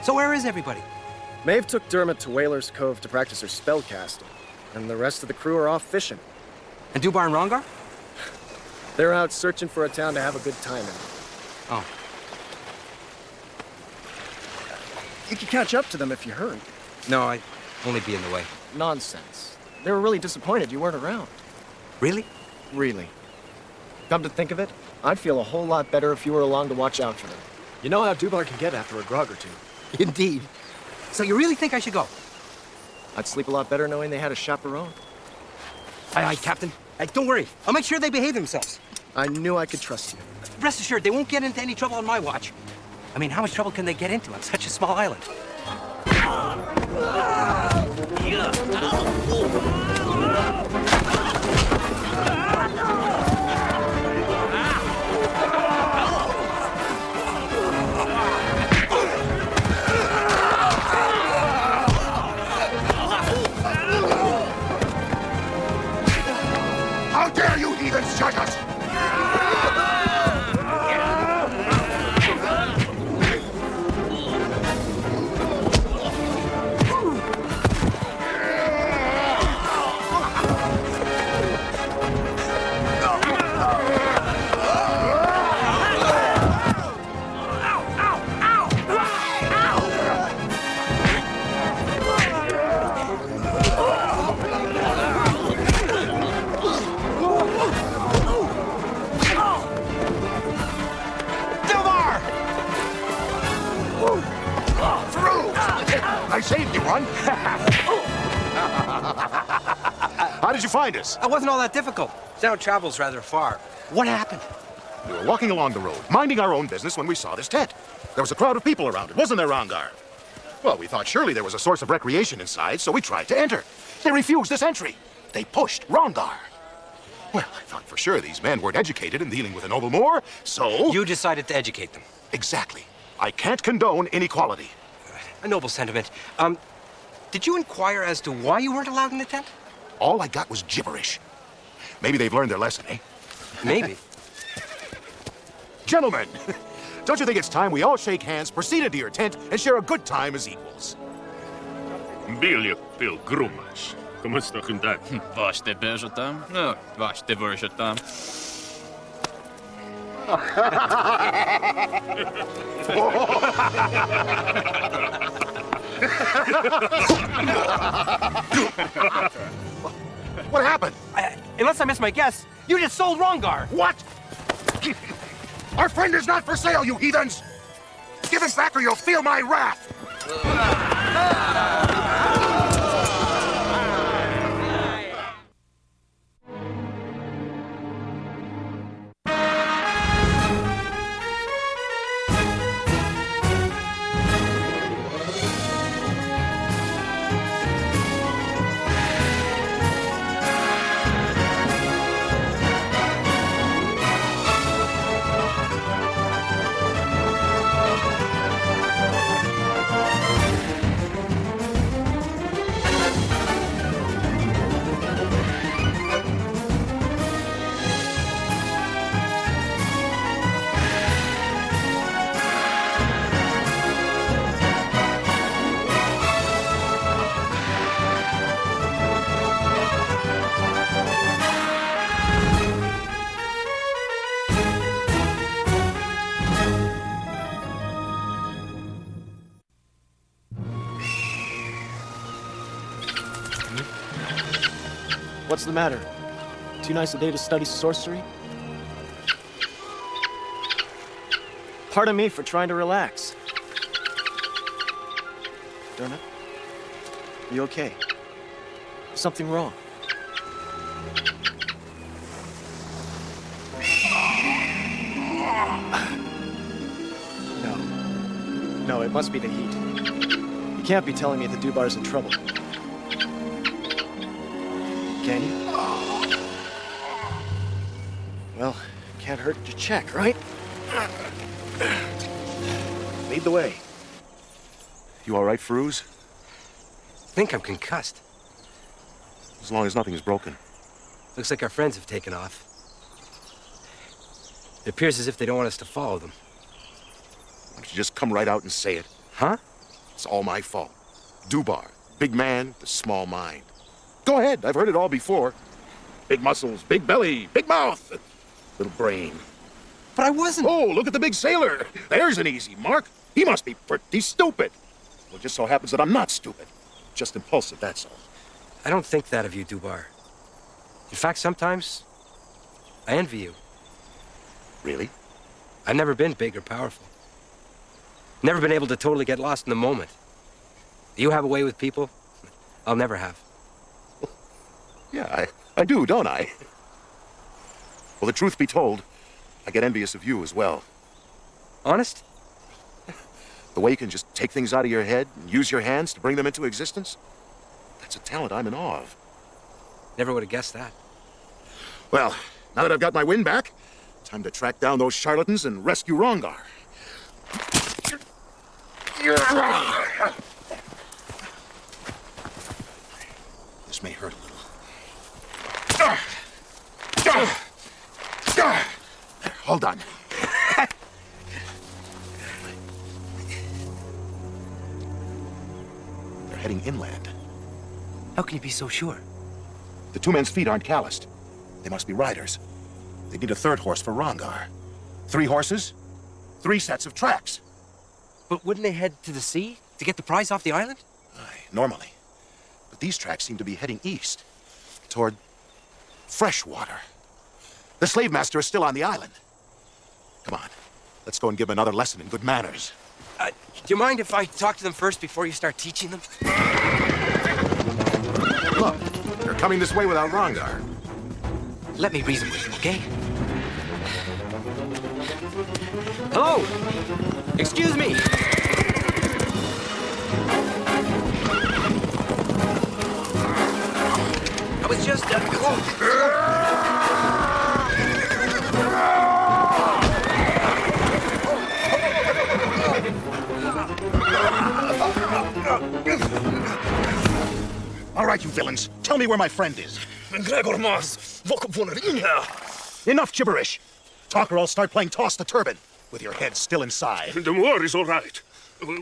So where is everybody? Maeve took Dermot to Whaler's Cove to practice her spellcasting, and the rest of the crew are off fishing. And Dubar and Rongar? They're out searching for a town to have a good time in. Oh. You could catch up to them if you hurry. No, I'd only be in the way. Nonsense. They were really disappointed you weren't around. Really? Really. Come to think of it, I'd feel a whole lot better if you were along to watch out for them. You know how Dubar can get after a grog or two. Indeed. So you really think I should go? I'd sleep a lot better knowing they had a chaperone. Aye, aye, Captain. Don't worry. I'll make sure they behave themselves. I knew I could trust you. Rest assured, they won't get into any trouble on my watch. I mean, how much trouble can they get into on such a small island? How dare you heathens judge us! I saved you one. How did you find us? It wasn't all that difficult. Town travel's rather far. What happened? We were walking along the road, minding our own business when we saw this tent. There was a crowd of people around it, wasn't there, Rongar? Well, we thought surely there was a source of recreation inside, so we tried to enter. They refused us entry. They pushed Rongar. Well, I thought for sure these men weren't educated in dealing with a noble Moor, so... You decided to educate them. Exactly. I can't condone inequality. A noble sentiment. Did you inquire as to why you weren't allowed in the tent? All I got was gibberish. Maybe they've learned their lesson, eh? Maybe. Gentlemen, don't you think it's time we all shake hands, proceed into your tent, and share a good time as equals? Biljak pilgrimas. Kumusta kundak? Vaste bežotam? No, vašte vršotam. What happened? Unless I missed my guess, you just sold Rongar. What? Our friend is not for sale, you heathens! Give him back or you'll feel my wrath! What's the matter? Too nice a day to study sorcery? Pardon me for trying to relax. Dermot? Are you okay? Is something wrong? No. No, it must be the heat. You can't be telling me the Dubar's in trouble. Can you? Well, can't hurt to check, right? Lead the way. You all right, Feroz? I think I'm concussed. As long as nothing is broken. Looks like our friends have taken off. It appears as if they don't want us to follow them. don't you just come right out and say it? Huh? It's all my fault. Dubar, big man, the small mind. Go ahead, I've heard it all before. Big muscles, big belly, big mouth, little brain. But I wasn't. Oh, look at the big sailor. There's an easy mark. He must be pretty stupid. Well, it just so happens that I'm not stupid. Just impulsive, that's all. I don't think that of you, Dubar. In fact, sometimes I envy you. Really? I've never been big or powerful. Never been able to totally get lost in the moment. You have a way with people I'll never have. Yeah, I do, don't I? Well, the truth be told, I get envious of you as well. Honest? The way you can just take things out of your head and use your hands to bring them into existence, that's a talent I'm in awe of. Never would have guessed that. Well, now that I've got my wind back, time to track down those charlatans and rescue Rongar. This may hurt a little. There, hold on. They're heading inland. How can you be so sure? The two men's feet aren't calloused. They must be riders. They need a third horse for Rongar. 3 horses, 3 sets of tracks. But wouldn't they head to the sea to get the prize off the island? Aye, normally. But these tracks seem to be heading east, toward fresh water. The slave master is still on the island. Come on, let's go and give him another lesson in good manners. Do you mind if I talk to them first before you start teaching them? Look, they're coming this way without Rongar. Let me reason with them, okay? Hello? Excuse me. I was just, All right, you villains, tell me where my friend is. Enough gibberish. Talk or I'll start playing Toss the Turban, with your head still inside. The Moor is all right.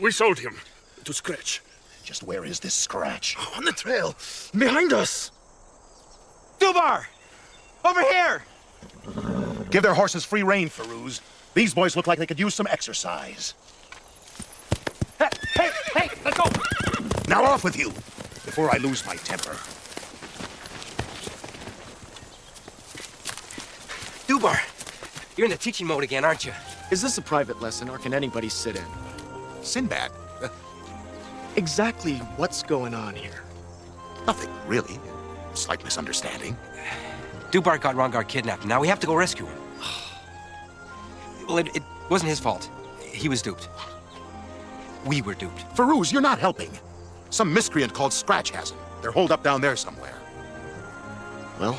We sold him to Scratch. Just where is this Scratch? On the trail, behind us. Dubar! Over here! Give their horses free rein, Feroz. These boys look like they could use some exercise. Hey, let's go! Now off with you, before I lose my temper. Dubar, you're in the teaching mode again, aren't you? Is this a private lesson, or can anybody sit in? Sinbad. Exactly what's going on here? Nothing, really. Slight misunderstanding. Dubar got Rongar kidnapped. Now we have to go rescue him. Well, it wasn't his fault. He was duped. We were duped. Feroz, you're not helping. Some miscreant called Scratch has him. They're holed up down there somewhere. Well,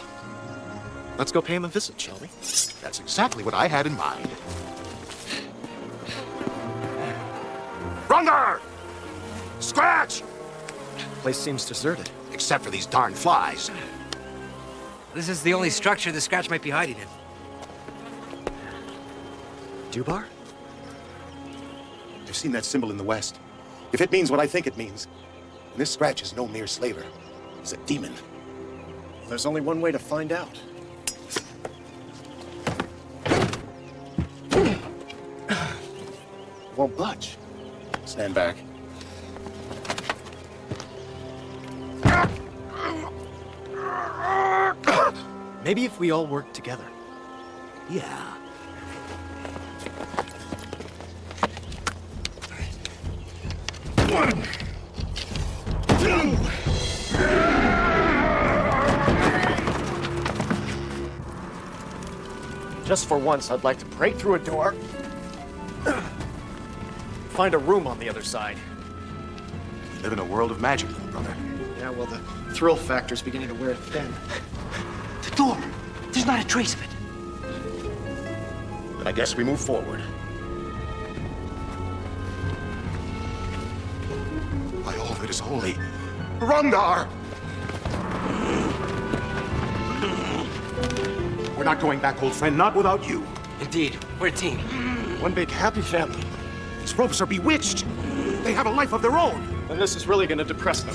let's go pay him a visit, shall we? That's exactly what I had in mind. Rongar! Scratch! Place seems deserted. Except for these darn flies. This is the only structure the Scratch might be hiding in. Dubar? I've seen that symbol in the west. If it means what I think it means, then this Scratch is no mere slaver. He's a demon. There's only one way to find out. Won't budge. Stand back. Maybe if we all work together. Yeah. One, two. Just for once, I'd like to break through a door. Find a room on the other side. You live in a world of magic, little brother. Yeah, well, the thrill factor's beginning to wear thin. The door! There's not a trace of it. Then I guess we move forward. By all that is holy, Rongar! We're not going back, old friend, not without you. Indeed, we're a team. One big happy family. These These ropes are bewitched. They have a life of their own. And this is really gonna depress them.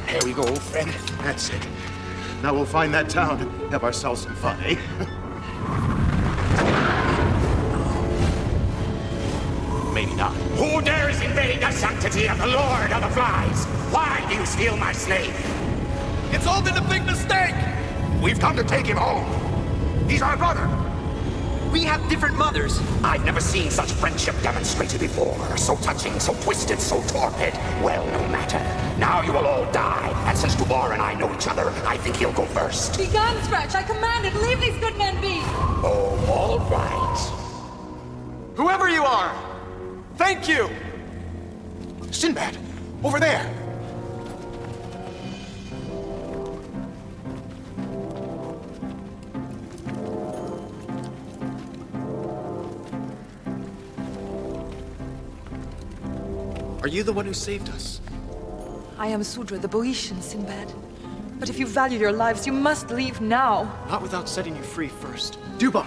There we go, old friend. That's it. Now we'll find that town and have ourselves some fun, eh? Maybe not. Who dares invade the sanctity of the Lord of the Flies? Why do you steal my slave? It's all been a big mistake! We've come to take him home. He's our brother. We have different mothers. I've never seen such friendship demonstrated before. So touching, so twisted, so torpid. Well, no matter. Now you will all die. And since Dubar and I know each other, I think he'll go first. Be gone, Scratch! I commanded! Leave these good men be! Oh, all right. Whoever you are, thank you! Sinbad, over there. Are you the one who saved us? I am Sudra, the Boeotian, Sinbad. But if you value your lives, you must leave now. Not without setting you free first. Dubar!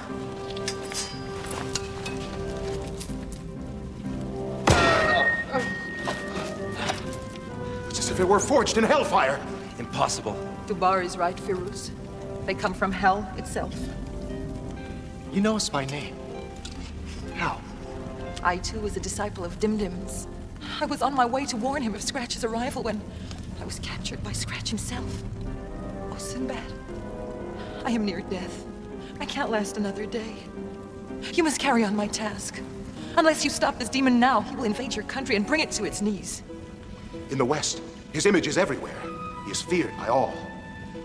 It's as if it were forged in hellfire. Impossible. Dubar is right, Firuz. They come from hell itself. You know us by name. How? I, too, was a disciple of Dimdim's. I was on my way to warn him of Scratch's arrival when I was captured by Scratch himself. Oh, Sinbad, I am near death. I can't last another day. You must carry on my task. Unless you stop this demon now, he will invade your country and bring it to its knees. In the West, his image is everywhere. He is feared by all.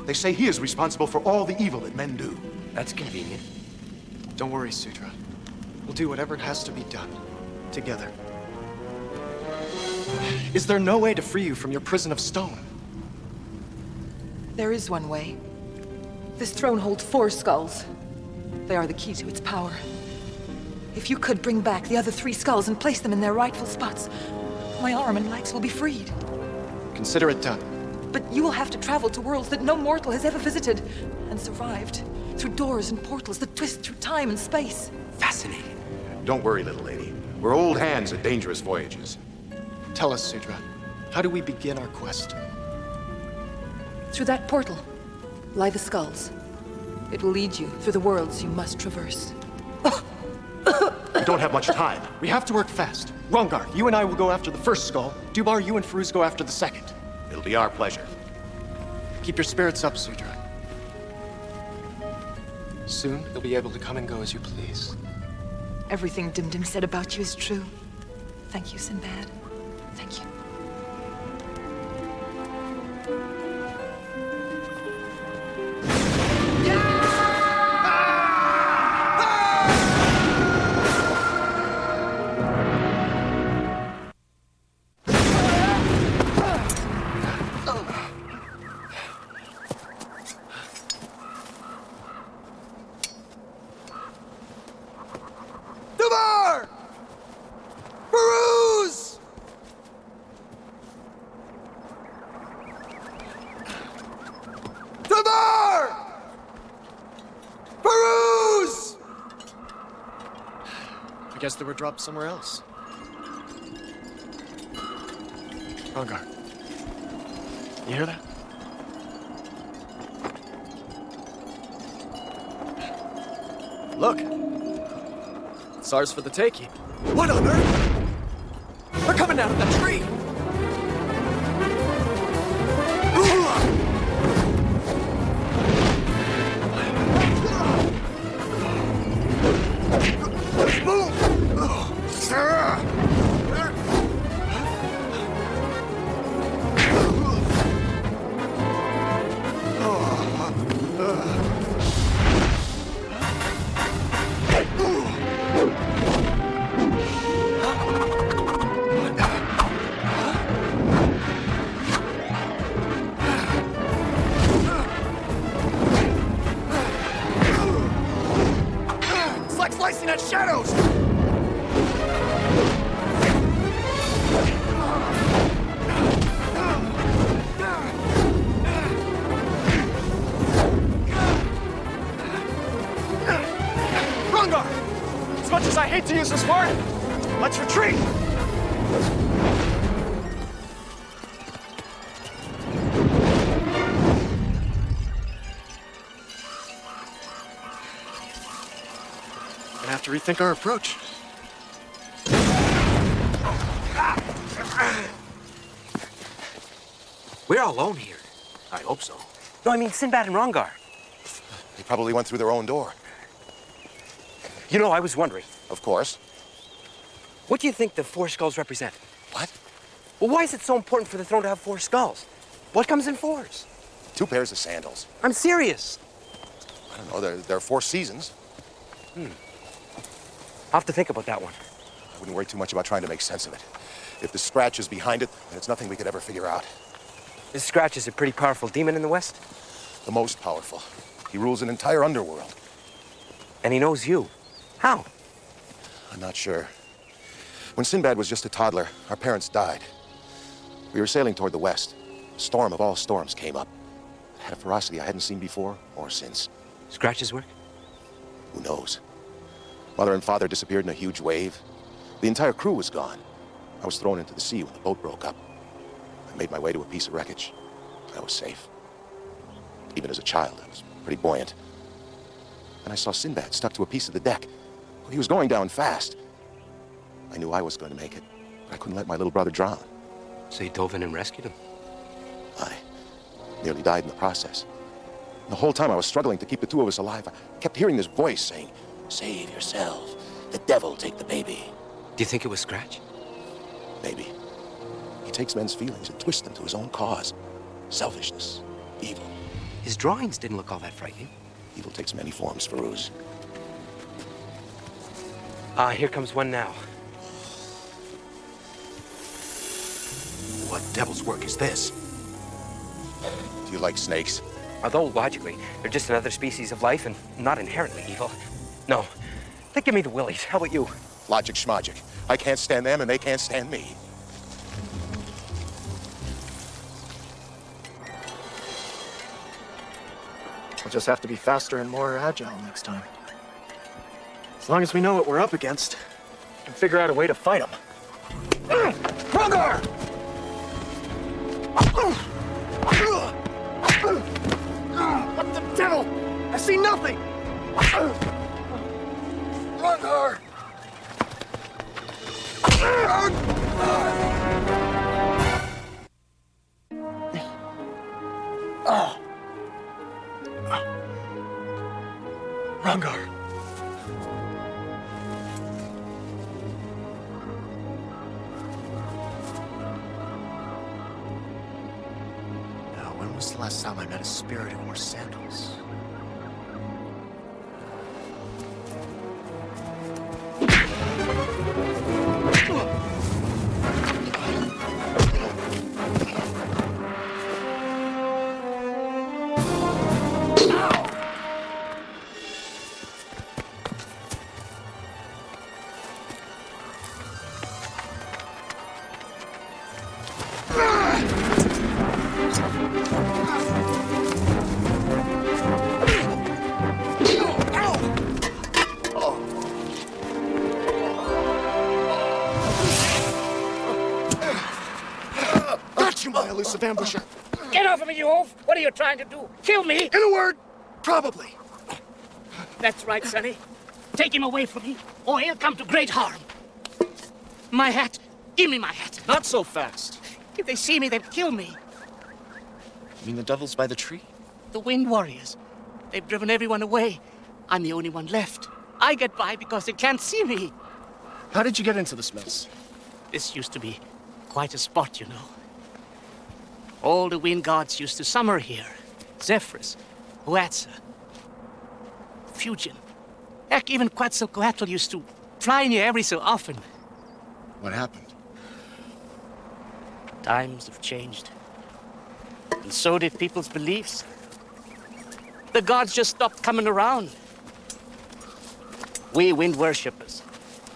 They say he is responsible for all the evil that men do. That's convenient. Don't worry, Sudra. We'll do whatever has to be done. Together. Is there no way to free you from your prison of stone? There is one way. This throne holds 4 skulls. They are the key to its power. If you could bring back the other 3 skulls and place them in their rightful spots, my arm and legs will be freed. Consider it done. But you will have to travel to worlds that no mortal has ever visited and survived, through doors and portals that twist through time and space. Fascinating. Don't worry, little lady. We're old hands at dangerous voyages. Tell us, Sudra, how do we begin our quest? Through that portal lie the skulls. It will lead you through the worlds you must traverse. We don't have much time. We have to work fast. Rongar, you and I will go after the first skull. Dubar, you and Firuz go after the second. It'll be our pleasure. Keep your spirits up, Sudra. Soon, you'll be able to come and go as you please. Everything Dimdim said about you is true. Thank you, Sinbad. Thank you. Dubar! Firuz! Dubar! Firuz! I guess they were dropped somewhere else. Rongar. You hear that? Look. It's ours for the taking. What on earth? They're coming out of that tree! use this for it. Let's retreat. Gonna have to rethink our approach. We're alone here. I hope so. No, I mean Sinbad and Rongar. They probably went through their own door. You know, I was wondering, Of course. what do you think the four skulls represent? What? Well, why is it so important for the throne to have four skulls? What comes in fours? 2 pairs of sandals. I'm serious. I don't know, there are 4 seasons. I'll have to think about that one. I wouldn't worry too much about trying to make sense of it. If the scratch is behind it, then it's nothing we could ever figure out. This Scratch is a pretty powerful demon in the West, The most powerful. He rules an entire underworld. and he knows you. How? I'm not sure. When Sinbad was just a toddler, our parents died. We were sailing toward the west. A storm of all storms came up. It had a ferocity I hadn't seen before or since. Scratch's work? Who knows? Mother and father disappeared in a huge wave. The entire crew was gone. I was thrown into the sea when the boat broke up. I made my way to a piece of wreckage. I was safe. Even as a child, I was pretty buoyant. And I saw Sinbad stuck to a piece of the deck. He was going down fast. I knew I was going to make it, but I couldn't let my little brother drown. So you dove in and rescued him? I nearly died in the process. The whole time I was struggling to keep the 2 of us alive, I kept hearing this voice saying, "Save yourself. The devil take the baby." Do you think it was Scratch? Maybe. He takes men's feelings and twists them to his own cause. Selfishness. Evil. His drawings didn't look all that frightening. Evil takes many forms, Farouz. Here comes one now. What devil's work is this? Do you like snakes? Although, logically, they're just another species of life and not inherently evil. No. They give me the willies. How about you? Logic schmogic. I can't stand them and they can't stand me. We'll just have to be faster and more agile next time. As long as we know what we're up against, we can figure out a way to fight them. Rongar! What the devil? I see nothing! Rongar! Rongar. Now, when was the last time I met a spirit who wore sandals? Got you, my elusive ambusher. Get off of me, you oaf! What are you trying to do? Kill me? In a word, probably. That's right, Sonny. Take him away from me, or he'll come to great harm. My hat. Give me my hat. Not so fast. If they see me, they'll kill me. You mean the devils by the tree? The Wind Warriors. They've driven everyone away. I'm the only one left. I get by because they can't see me. How did you get into this mess? This used to be quite a spot, you know. All the wind gods used to summer here. Zephyrus, Huatza, Fujian. Heck, even Quetzalcoatl used to fly in here every so often. What happened? Times have changed. And so did people's beliefs. The gods just stopped coming around. We wind worshippers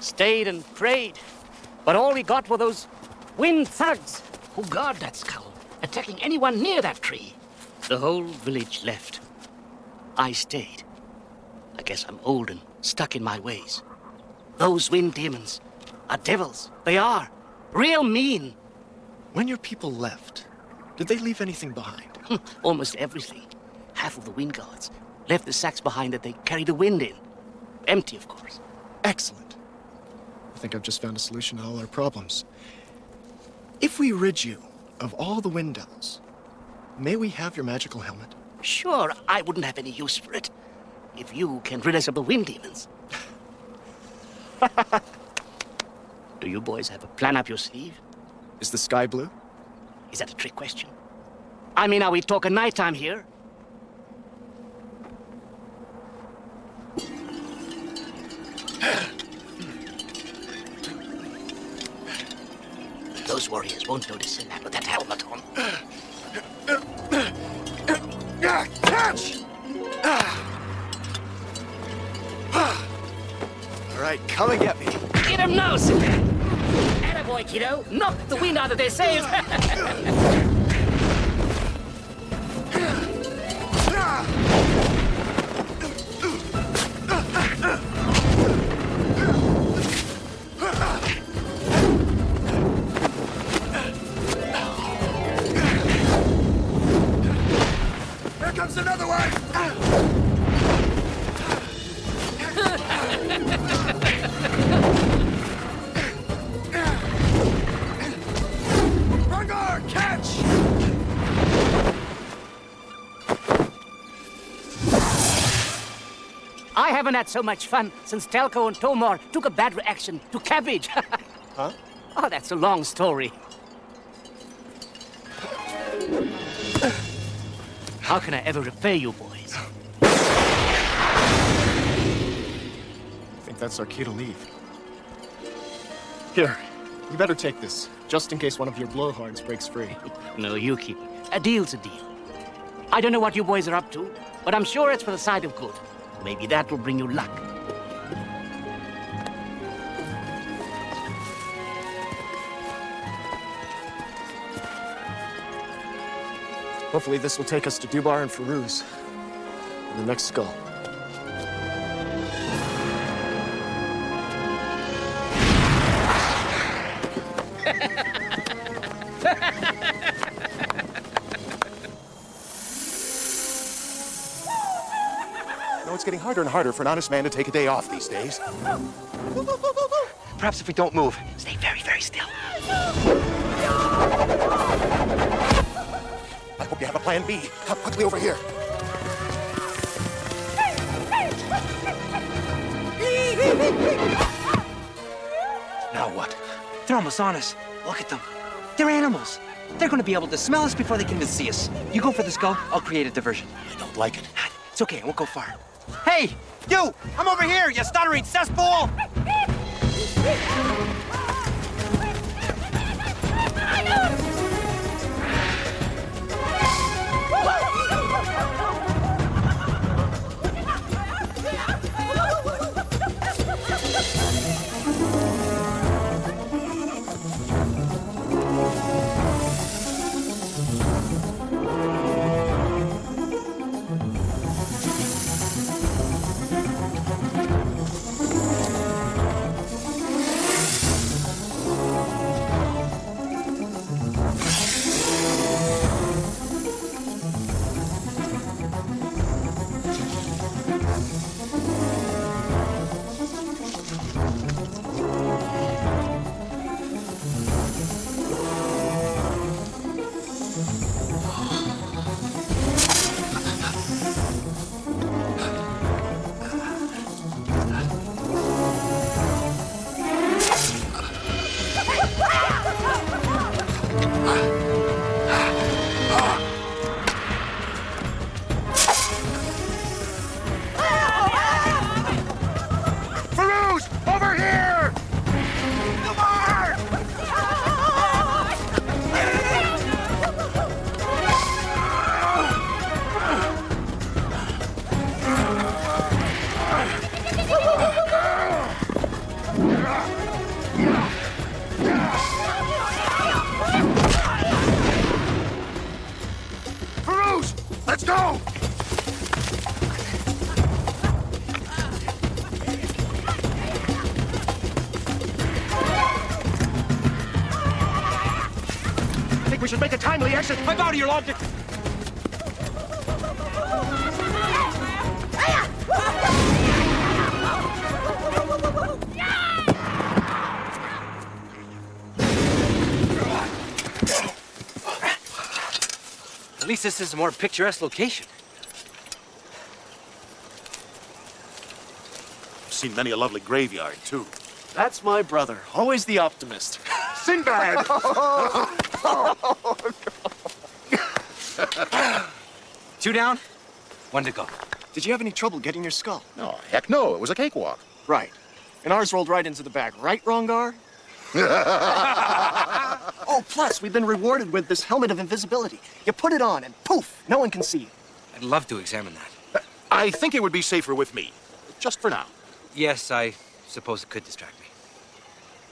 stayed and prayed, but all we got were those wind thugs who guard that skull, attacking anyone near that tree. The whole village left. I stayed. I guess I'm old and stuck in my ways. Those wind demons are devils. They are. Real mean. When your people left, did they leave anything behind? Almost everything. Half of the wind guards left the sacks behind that they carry the wind in. Empty, of course. Excellent. I think I've just found a solution to all our problems. If we rid you of all the wind devils, may we have your magical helmet? Sure, I wouldn't have any use for it. If you can rid us of the wind demons. Do you boys have a plan up your sleeve? Is the sky blue? Is that a trick question? I mean, are we talking nighttime here? Those warriors won't notice Sinbad with that helmet on. Catch! All right, come and get me. Get him now, Sinbad! Attaboy, kiddo! Knock the wind out of their sails! Here comes another one! Rungar, catch! I haven't had so much fun since Telko and Tomar took a bad reaction to cabbage. Huh? Oh, that's a long story. How can I ever repay you boys? I think that's our cue to leave. Here, you better take this, just in case one of your blowhorns breaks free. No, you keep it. A deal's a deal. I don't know what you boys are up to, but I'm sure it's for the side of good. Maybe that will bring you luck. Hopefully this will take us to Dubar and Firuz, and the next skull. No, it's getting harder and harder for an honest man to take a day off these days. Perhaps if we don't move, stay very, very still. I hope you have a plan B. Come quickly over here. Now what? They're almost on us. Look at them. They're animals. They're going to be able to smell us before they can even see us. You go for the skull, I'll create a diversion. I don't like it. It's okay, I won't go far. Hey, you! I'm over here, you stuttering cesspool! We should make a timely exit. I bow to your logic. At least this is a more picturesque location. I've seen many a lovely graveyard, too. That's my brother, always the optimist. Sinbad! Two down, one to go. Did you have any trouble getting your skull? No, heck no. It was a cakewalk. Right. And ours rolled right into the bag, right, Rongar? Oh, plus, we've been rewarded with this helmet of invisibility. You put it on and poof, no one can see you. I'd love to examine that. I think it would be safer with me. Just for now. Yes, I suppose it could distract me.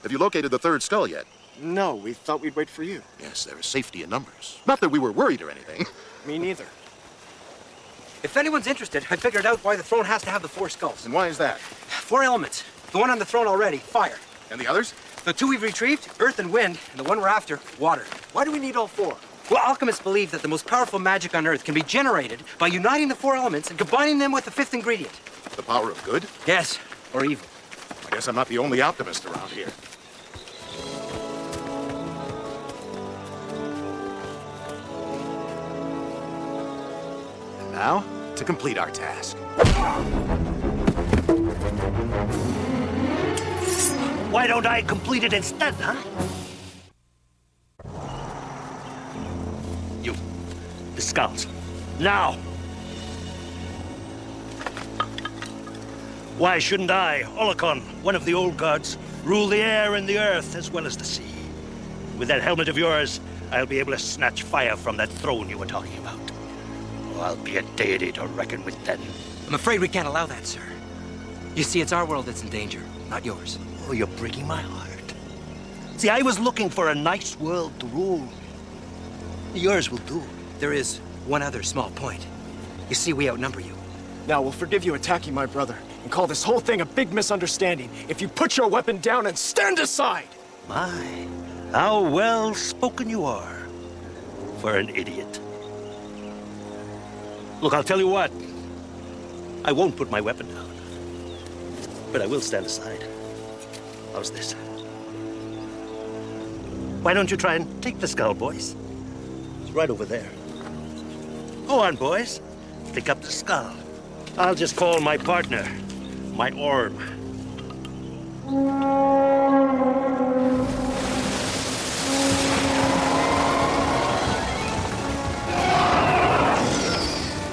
Have you located the third skull yet? No, we thought we'd wait for you. Yes, there is safety in numbers. Not that we were worried or anything. Me neither. If anyone's interested, I figured out why the throne has to have the four skulls. And why is that? Four elements. The one on the throne already, fire. And the others? The two we've retrieved, earth and wind, and the one we're after, water. Why do we need all four? Well, alchemists believe that the most powerful magic on earth can be generated by uniting the four elements and combining them with the fifth ingredient. The power of good? Yes, or evil. I guess I'm not the only optimist around here. And now, to complete our task. Why don't I complete it instead, huh? You. The skulls. Now! Why shouldn't I, Olokon, one of the old gods, rule the air and the earth as well as the sea? With that helmet of yours, I'll be able to snatch fire from that throne you were talking about. Oh, I'll be a deity to reckon with then. I'm afraid we can't allow that, sir. You see, it's our world that's in danger, not yours. Oh, you're breaking my heart. See, I was looking for a nice world to rule. Yours will do. There is one other small point. You see, we outnumber you. Now, we'll forgive you attacking my brother and call this whole thing a big misunderstanding if you put your weapon down and stand aside! My, how well spoken you are for an idiot. Look, I'll tell you what. I won't put my weapon down, but I will stand aside. How's this? Why don't you try and take the skull, boys? It's right over there. Go on, boys. Pick up the skull. I'll just call my partner, my orb.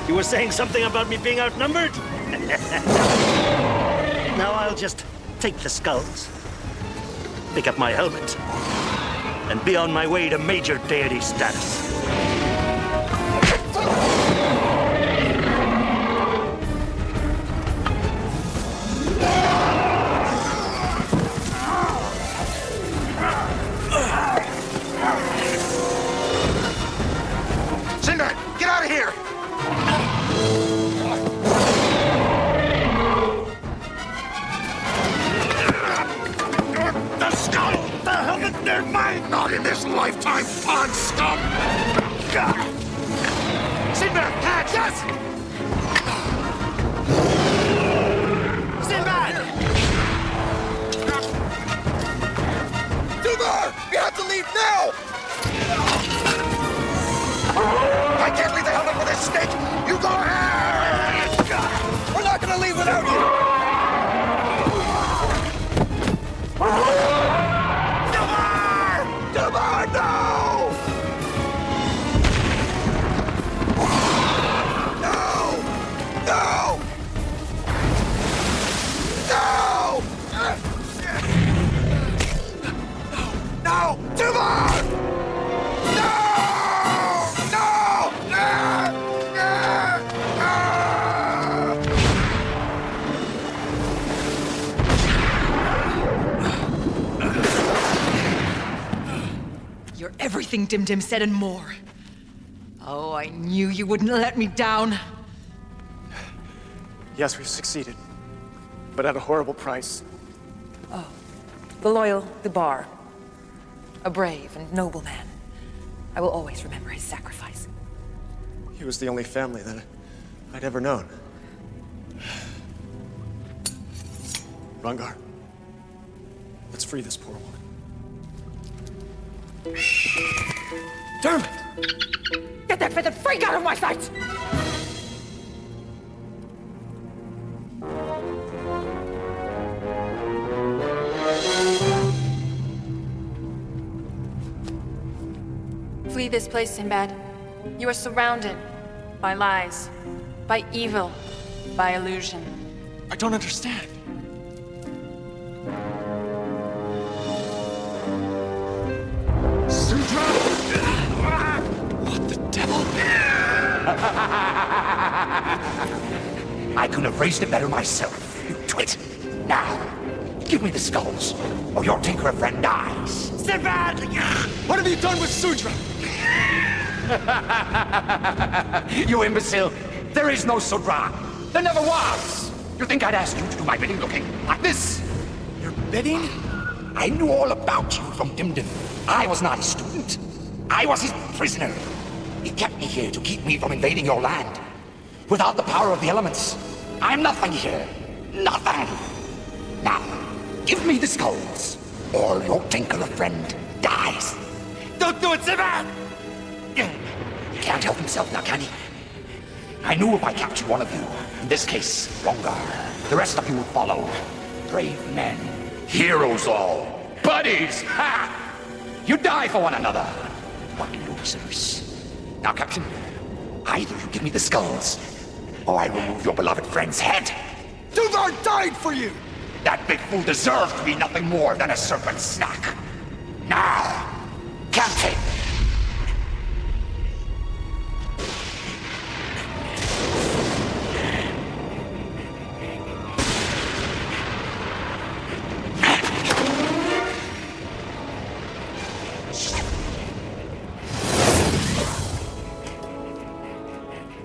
You were saying something about me being outnumbered? Now I'll just take the skulls, pick up my helmet, and be on my way to major deity status. Sinbad, get out of here! The skull! The helmet, they're mine! Not in this lifetime, pond scum! Sinbad, catch! Yes! Sinbad! Dumar! We have to leave now! I can't leave the helmet with this snake! You go ahead! We're not gonna leave without you! Dumar, no! No! No! No! No! Dumar! No! No! You're everything Dim said and more. Oh, I knew you wouldn't let me down. Yes, we've succeeded, but at a horrible price. The loyal, the bar. A brave and noble man. I will always remember his sacrifice. He was the only family that I'd ever known. Rangar, let's free this poor woman. Dermot! Get that feathered freak out of my sight! Flee this place, Sinbad. You are surrounded by lies, by evil, by illusion. I don't understand. What the devil? I couldn't have raised it better myself, you twit. Now, give me the skulls, or your tinkerer friend dies. Sinbad! What have you done with Sudra? You imbecile! There is no Sudra! There never was! You think I'd ask you to do my bidding looking like this? Your bidding? I knew all about you from Dimdim. I was not his student. I was his prisoner. He kept me here to keep me from invading your land. Without the power of the elements, I'm nothing here. Nothing! Now, give me the skulls, or your tinkerer friend dies. Don't do it, Sinbad! He can't help himself now, can he? I knew if I captured one of you, in this case, Rongar, the rest of you would follow. Brave men, heroes all, buddies! Ha! You die for one another. What losers. Now, Captain, either you give me the skulls, or I remove your beloved friend's head. Duvar died for you! That big fool deserved to be nothing more than a serpent's snack. Now, Captain!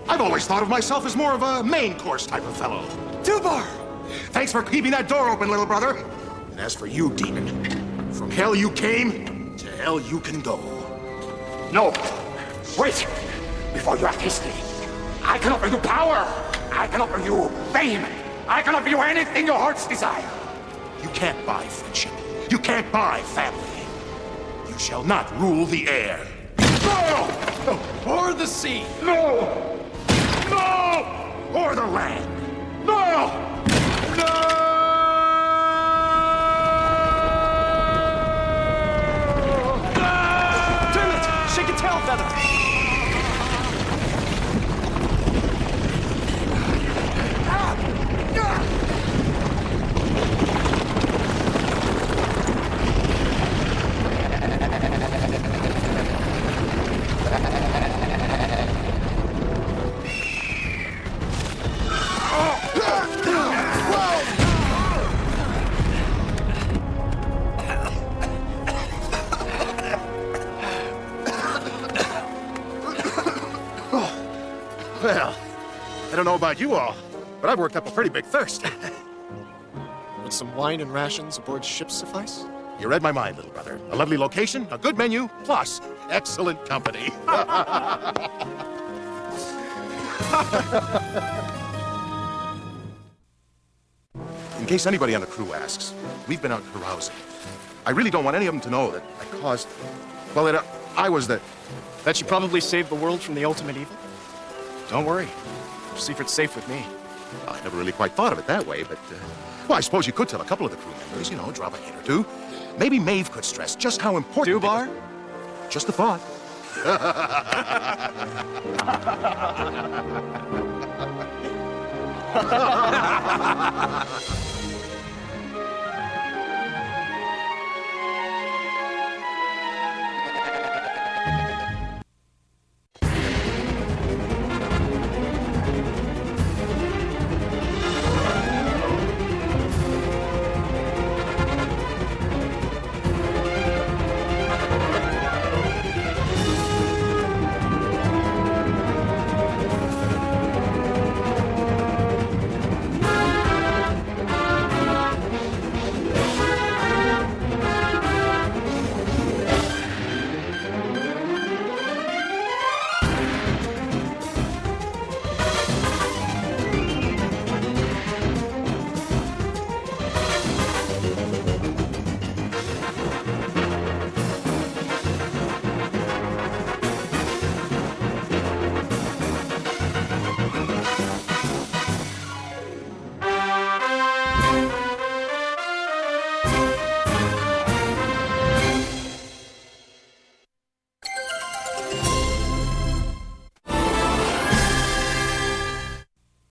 I've always thought of myself as more of a main course type of fellow. Duvar! Thanks for keeping that door open, little brother. And as for you, demon, from hell you came, to hell you can go. No! Wait! Before you act hastily, I can offer you power! I can offer you fame! I can offer you anything your heart's desire! You can't buy friendship. You can't buy family. You shall not rule the air. No! Or the sea! No! No! Or the land! No! No! Dermot! Shake a tail feather! Well, I don't know about you all, but I've worked up a pretty big thirst. Would some wine and rations aboard ship suffice? You read my mind, little brother. A lovely location, a good menu, plus excellent company. In case anybody on the crew asks, we've been out carousing. I really don't want any of them to know that I caused... Well, that I was the... That you probably saved the world from the ultimate evil? Don't worry. Your secret's safe with me. Well, I never really quite thought of it that way, but... well, I suppose you could tell a couple of the crew members, you know, drop a hint or two. Maybe Maeve could stress just how important... Dubar? Just a thought.